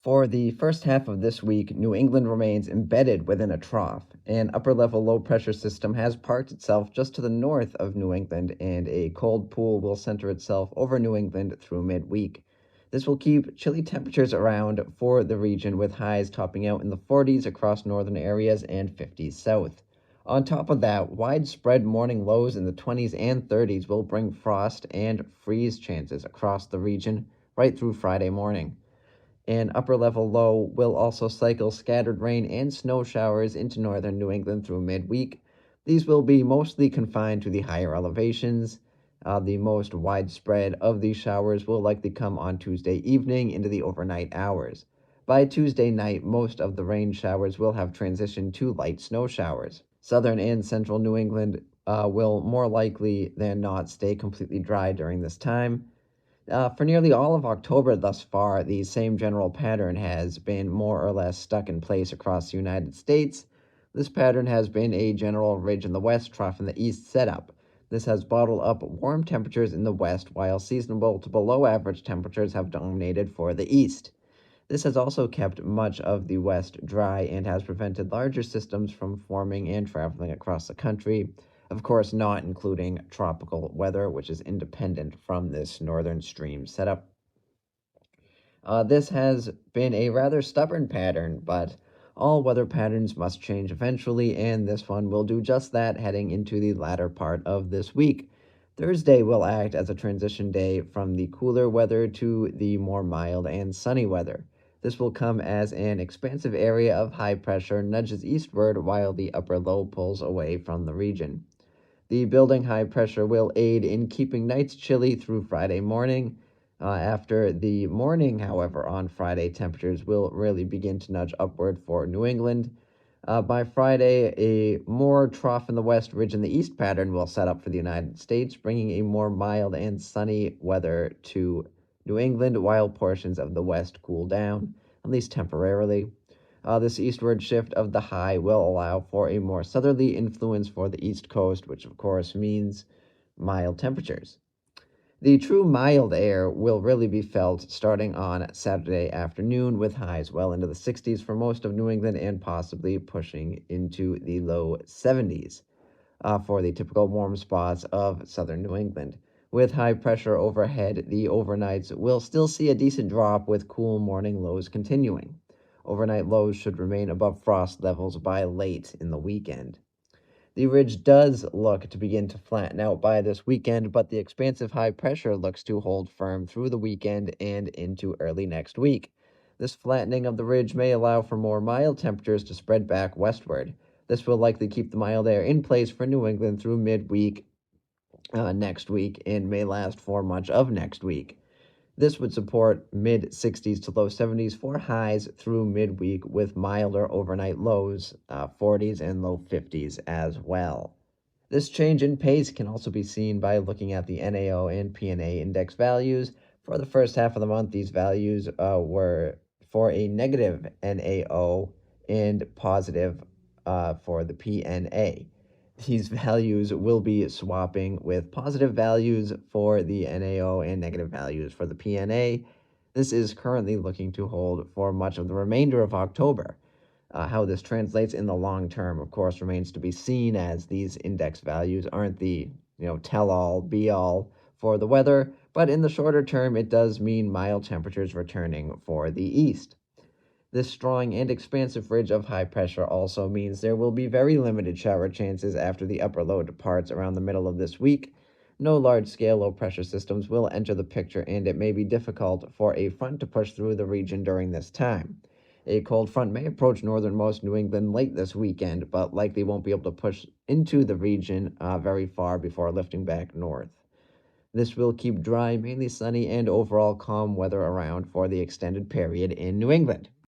For the first half of this week, New England remains embedded within a trough. An upper level low pressure system has parked itself just to the north of New England, and a cold pool will center itself over New England through midweek. This will keep chilly temperatures around for the region, with highs topping out in the 40s across northern areas and 50s south. On top of that, widespread morning lows in the 20s and 30s will bring frost and freeze chances across the region right through Friday morning. An upper level low will also cycle scattered rain and snow showers into northern New England through midweek. These will be mostly confined to the higher elevations. The most widespread of these showers will likely come on Tuesday evening into the overnight hours. By Tuesday night, most of the rain showers will have transitioned to light snow showers. Southern and central New England will more likely than not stay completely dry during this time. For nearly all of October thus far, the same general pattern has been more or less stuck in place across the United States. This pattern has been a general ridge in the west, trough in the east setup. This has bottled up warm temperatures in the west, while seasonable to below average temperatures have dominated for the east. This has also kept much of the west dry and has prevented larger systems from forming and traveling across the country, of course, not including tropical weather, which is independent from this northern stream setup. This has been a rather stubborn pattern, but all weather patterns must change eventually, and this one will do just that heading into the latter part of this week. Thursday will act as a transition day from the cooler weather to the more mild and sunny weather. This will come as an expansive area of high pressure nudges eastward while the upper low pulls away from the region. The building high pressure will aid in keeping nights chilly through Friday morning. After the morning, however, on Friday, temperatures will really begin to nudge upward for New England. By Friday, a more trough in the west ridge in the east pattern will set up for the United States, bringing a more mild and sunny weather to New England, while portions of the west cool down, at least temporarily. This eastward shift of the high will allow for a more southerly influence for the east coast, which of course means mild temperatures. The true mild air will really be felt starting on Saturday afternoon, with highs well into the 60s for most of New England and possibly pushing into the low 70s for the typical warm spots of southern New England. With high pressure overhead, the overnights will still see a decent drop, with cool morning lows continuing. Overnight lows should remain above frost levels by late in the weekend. The ridge does look to begin to flatten out by this weekend, but the expansive high pressure looks to hold firm through the weekend and into early next week. This flattening of the ridge may allow for more mild temperatures to spread back westward. This will likely keep the mild air in place for New England through midweek next week and may last for much of next week. This would support mid 60s to low 70s for highs through midweek, with milder overnight lows, 40s and low 50s as well. This change in pace can also be seen by looking at the NAO and PNA index values. For the first half of the month, these values were for a negative NAO and positive for the PNA. These values will be swapping with positive values for the NAO and negative values for the PNA. This is currently looking to hold for much of the remainder of October. How this translates in the long term, of course, remains to be seen, as these index values aren't the tell all be all for the weather, but in the shorter term, it does mean mild temperatures returning for the east. This strong and expansive ridge of high pressure also means there will be very limited shower chances after the upper low departs around the middle of this week. No large-scale low-pressure systems will enter the picture, and it may be difficult for a front to push through the region during this time. A cold front may approach northernmost New England late this weekend, but likely won't be able to push into the region very far before lifting back north. This will keep dry, mainly sunny, and overall calm weather around for the extended period in New England.